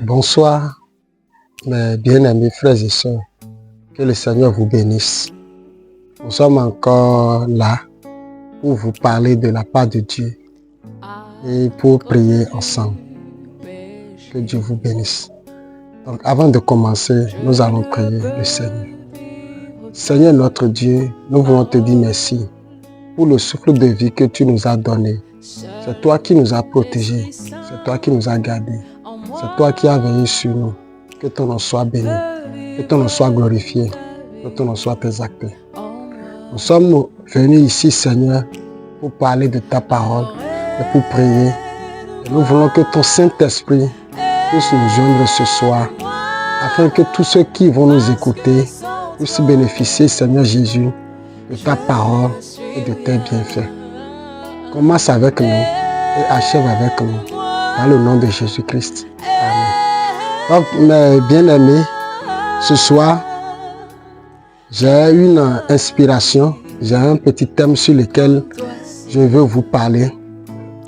Bonsoir, mes bien-aimés frères et sœurs. Que le Seigneur vous bénisse. Nous sommes encore là pour vous parler de la part de Dieu et pour prier ensemble. Que Dieu vous bénisse. Donc avant de commencer, nous allons prier le Seigneur. Seigneur notre Dieu, nous voulons te dire merci pour le souffle de vie que tu nous as donné. C'est toi qui nous as protégés, c'est toi qui nous as gardés, c'est toi qui as veillé sur nous. Que ton nom soit béni, que ton nom soit glorifié, que ton nom soit exalté. Nous sommes venus ici, Seigneur, pour parler de ta parole et pour prier. Et nous voulons que ton Saint-Esprit puisse nous joindre ce soir, afin que tous ceux qui vont nous écouter puissent bénéficier, Seigneur Jésus, de ta parole et de tes bienfaits. Commence avec nous et achève avec nous, dans le nom de Jésus-Christ. Amen. Donc, mes bien-aimés, ce soir, j'ai une inspiration, j'ai un petit thème sur lequel je veux vous parler.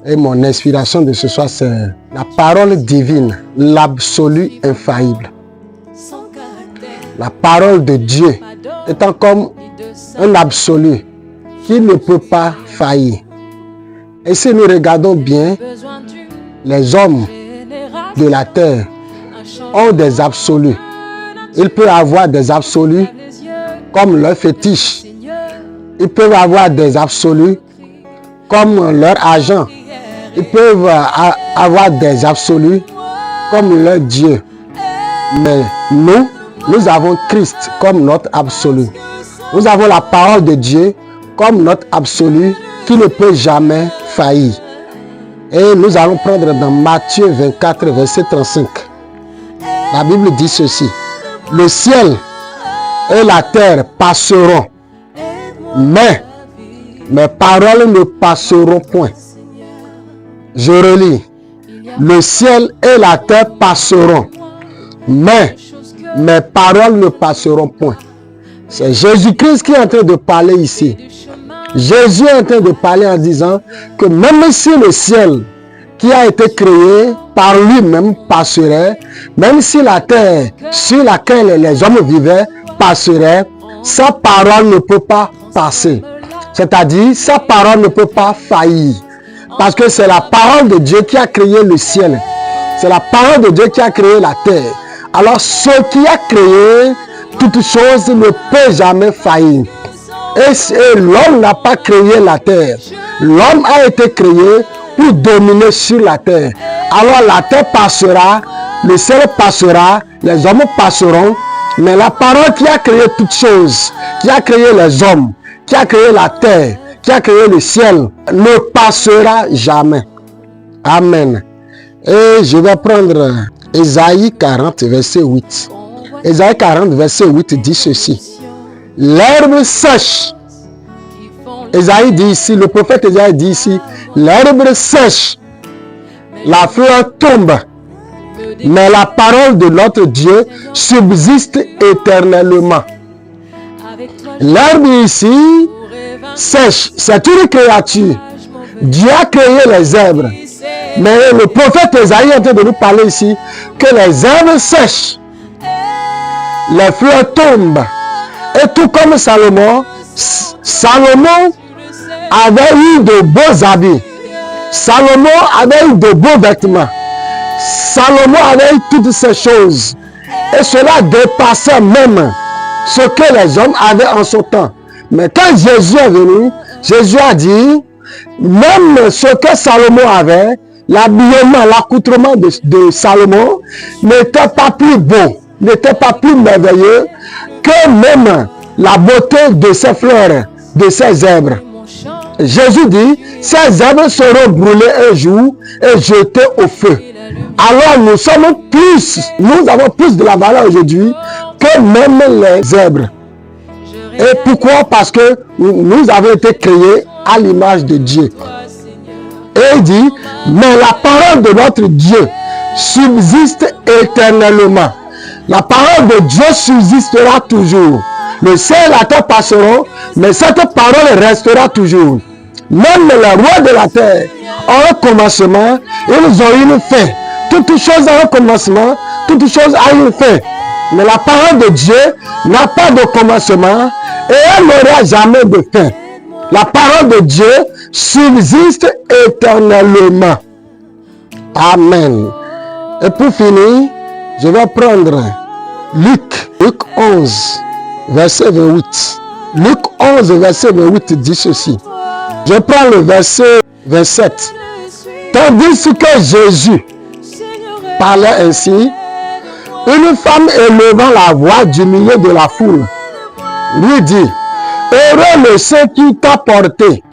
Et mon inspiration de ce soir, c'est la parole divine, l'absolu infaillible. La parole de Dieu étant comme un absolu qui ne peut pas faillir. Et si nous regardons bien, les hommes de la terre ont des absolus. Ils peuvent avoir des absolus comme leur fétiche. Ils peuvent avoir des absolus comme leur argent. Ils peuvent avoir des absolus comme leur Dieu. Mais nous avons Christ comme notre absolu. Nous avons la parole de Dieu comme notre absolu qui ne peut jamais faillir. Et nous allons prendre dans Matthieu 24, verset 35. La Bible dit ceci. Le ciel et la terre passeront, mais mes paroles ne passeront point. Je relis. Le ciel et la terre passeront, mais mes paroles ne passeront point. C'est Jésus-Christ qui est en train de parler ici. Jésus est en train de parler en disant que même si le ciel qui a été créé par lui-même passerait, même si la terre sur laquelle les hommes vivaient passerait, sa parole ne peut pas passer. C'est-à-dire, sa parole ne peut pas faillir. Parce que c'est la parole de Dieu qui a créé le ciel. C'est la parole de Dieu qui a créé la terre. Alors, ce qui a créé toutes choses ne peut jamais faillir. Et l'homme n'a pas créé la terre. L'homme a été créé pour dominer sur la terre. Alors la terre passera, le ciel passera, les hommes passeront, mais la parole qui a créé toutes choses, qui a créé les hommes, qui a créé la terre, qui a créé le ciel, ne passera jamais. Amen. Et je vais prendre Ésaïe 40, verset 8. Ésaïe 40, verset 8 dit ceci. L'herbe sèche. Ésaïe dit ici, le prophète Ésaïe dit ici, l'herbe sèche, la fleur tombe, mais la parole de notre Dieu subsiste éternellement. L'herbe ici sèche, c'est une créature. Dieu a créé les herbes, mais le prophète Ésaïe est en train de nous parler ici que les herbes sèchent, les fleurs tombent. Et tout comme Salomon avait eu de beaux habits. Salomon avait eu de beaux vêtements. Salomon avait eu toutes ces choses. Et cela dépassait même ce que les hommes avaient en son temps. Mais quand Jésus est venu, Jésus a dit, même ce que Salomon avait, l'habillement, l'accoutrement de Salomon n'était pas plus beau, n'était pas plus merveilleux que même la beauté de ces fleurs, de ces herbes. Jésus dit, ces herbes seront brûlées un jour et jetées au feu. Alors nous avons plus de la valeur aujourd'hui que même les herbes. Et pourquoi? Parce que nous avons été créés à l'image de Dieu. Et il dit, mais la parole de notre Dieu subsiste éternellement. La parole de Dieu subsistera toujours. Le ciel et la terre passeront, mais cette parole restera toujours. Même les rois de la terre ont un commencement, ils ont une fin. Toute chose a un commencement, toute chose a une fin. Mais la parole de Dieu n'a pas de commencement et elle n'aura jamais de fin. La parole de Dieu subsiste éternellement. Amen. Et pour finir, je vais prendre Luc 11, verset 28. Luc 11, verset 28 dit ceci. Je prends le verset 27. Tandis que Jésus parlait ainsi, une femme élevant la voix du milieu de la foule lui dit, heureux le sein qui t'a porté,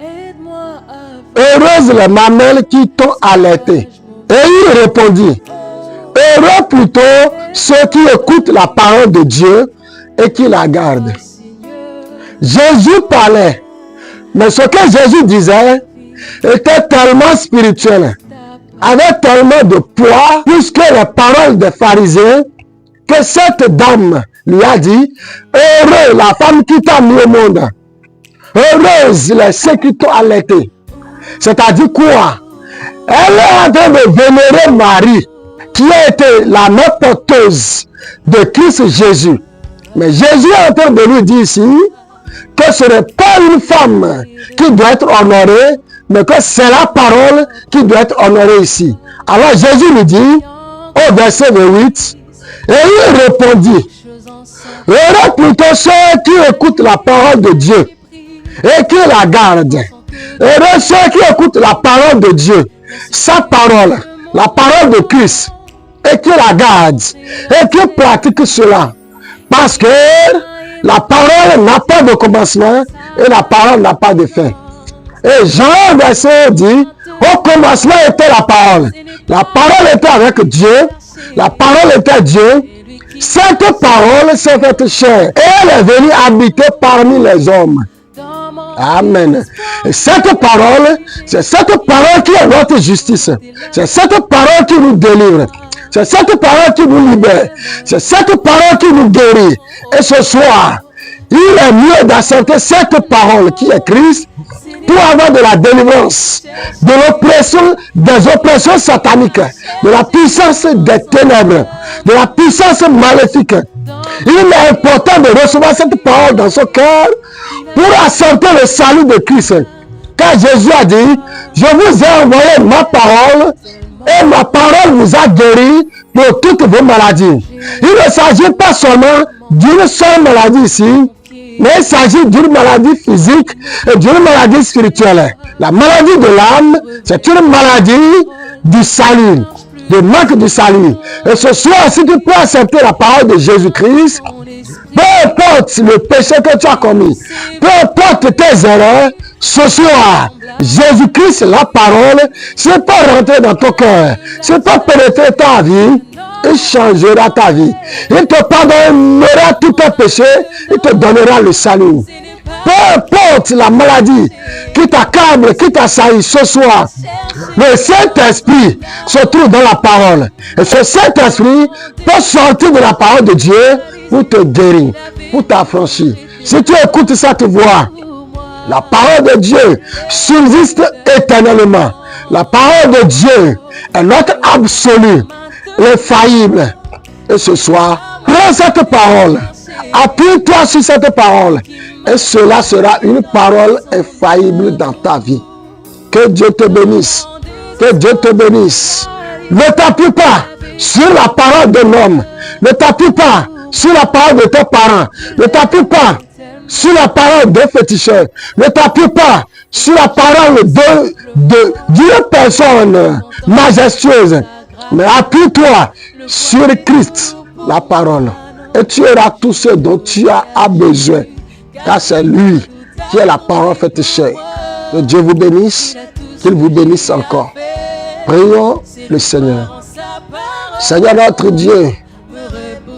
heureuses les mamelles qui t'ont allaité. Et il répondit, heureux plutôt ceux qui écoutent la parole de Dieu et qui la gardent. Jésus parlait, mais ce que Jésus disait était tellement spirituel, avait tellement de poids, plus que les paroles des pharisiens, que cette dame lui a dit, heureux la femme qui t'a mis au monde, heureuse les ceux qui t'ont allaité. C'est-à-dire quoi? Elle est en train de vénérer Marie, qui a été la mère porteuse de Christ Jésus. Mais Jésus est en train de lui dire ici que ce n'est pas une femme qui doit être honorée, mais que c'est la parole qui doit être honorée ici. Alors Jésus lui dit, au verset 28, et il répondit, heureux plutôt ceux qui écoutent la parole de Dieu et qui la gardent. Heureux ceux qui écoutent la parole de Dieu, sa parole, la parole de Christ, et qui la gardent, et qui pratiquent cela. Parce que la parole n'a pas de commencement, et la parole n'a pas de fin. Et Jean, verset dit, au commencement était la parole. La parole était avec Dieu, la parole était Dieu. Cette parole s'est faite chair, et elle est venue habiter parmi les hommes. Amen. Et cette parole, c'est cette parole qui est notre justice. C'est cette parole qui nous délivre. C'est cette parole qui nous libère. C'est cette parole qui nous guérit. Et ce soir, il est mieux d'accepter cette parole qui est Christ pour avoir de la délivrance, de l'oppression, des oppressions sataniques, de la puissance des ténèbres, de la puissance maléfique. Il est important de recevoir cette parole dans son cœur pour accepter le salut de Christ. Car Jésus a dit, je vous ai envoyé ma parole et ma parole vous a guéri pour toutes vos maladies. Il ne s'agit pas seulement d'une seule maladie ici, mais il s'agit d'une maladie physique et d'une maladie spirituelle. La maladie de l'âme, c'est une maladie du salut, du manque du salut. Et ce soir, si tu peux accepter la parole de Jésus-Christ, peu importe le péché que tu as commis, peu importe tes erreurs, ce soir, Jésus-Christ, la parole, c'est pas rentrer dans ton cœur, c'est pas pénétrer ta vie, il changera ta vie. Il te pardonnera tous tes péchés, il te donnera le salut. Peu importe la maladie qui t'accable, qui t'assaillit ce soir, le Saint-Esprit se trouve dans la parole. Et ce Saint-Esprit peut sortir de la parole de Dieu pour te guérir, pour t'affranchir. Si tu écoutes cette voix, la parole de Dieu subsiste éternellement. La parole de Dieu est notre absolu, infaillible. Et ce soir, prends cette parole, appuie-toi sur cette parole, et cela sera une parole infaillible dans ta vie. Que Dieu te bénisse. Que Dieu te bénisse. Ne t'appuie pas sur la parole d'un homme. Ne t'appuie pas sur la parole de tes parents. Ne t'appuie pas sur la parole d'un féticheur. Ne t'appuie pas sur la parole d'une personne majestueuse. Mais appuie-toi sur Christ, la parole. Et tu auras tout ce dont tu as besoin. Car c'est lui qui est la parole faite chair. Que Dieu vous bénisse. Qu'il vous bénisse encore. Prions le Seigneur. Seigneur notre Dieu,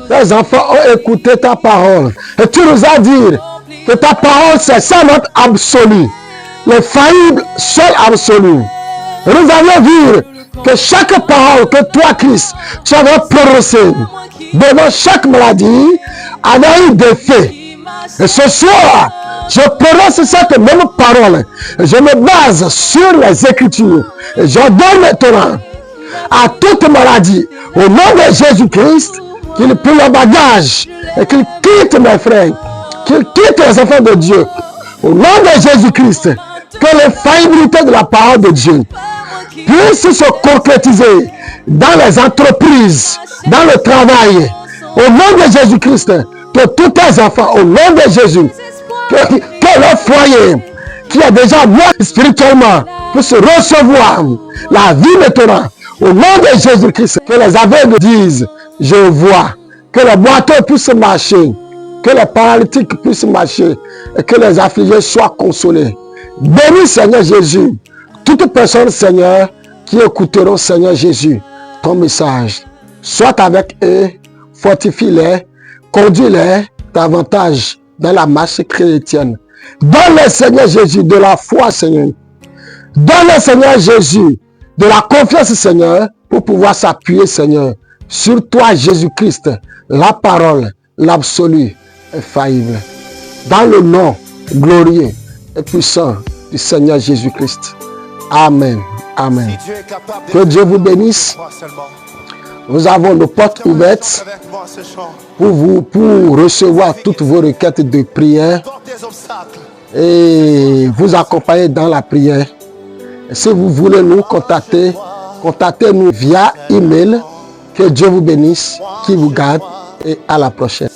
tes enfants ont écouté ta parole. Et tu nous as dit que ta parole, c'est ça notre absolu. Le faillible, seul absolu. Et nous avons vu que chaque parole que toi, Christ, tu avais prononcée devant chaque maladie, avait eu des faits. Et ce soir, je prononce cette même parole. Je me base sur les Écritures. Et j'ordonne maintenant à toute maladie. Au nom de Jésus-Christ, qu'il prenne le bagage et qu'il quitte mes frères, qu'il quitte les enfants de Dieu. Au nom de Jésus-Christ, que l'infaillibilité de la parole de Dieu puisse se concrétiser dans les entreprises, dans le travail. Au nom de Jésus-Christ, que tous tes enfants, au nom de Jésus, que leur foyer, qui est déjà mort spirituellement, puisse recevoir la vie maintenant. Au nom de Jésus-Christ, que les aveugles disent, je vois, que les boiteux puissent marcher, que les paralytiques puissent marcher et que les affligés soient consolés. Bénis Seigneur Jésus, toute personne Seigneur qui écouteront Seigneur Jésus, ton message. Sois avec eux, fortifie-les, conduis-les davantage dans la marche chrétienne. Donne-les Seigneur Jésus de la foi Seigneur. Donne-les Seigneur Jésus de la confiance Seigneur pour pouvoir s'appuyer Seigneur sur toi Jésus-Christ, la parole, l'absolu, infaillible. Dans le nom glorieux et puissant du Seigneur Jésus-Christ. Amen. Amen. Que Dieu vous bénisse. Nous avons nos portes ouvertes pour recevoir toutes vos requêtes de prière et vous accompagner dans la prière. Et si vous voulez nous contacter, contactez-nous via email. Que Dieu vous bénisse, qu'il vous garde et à la prochaine.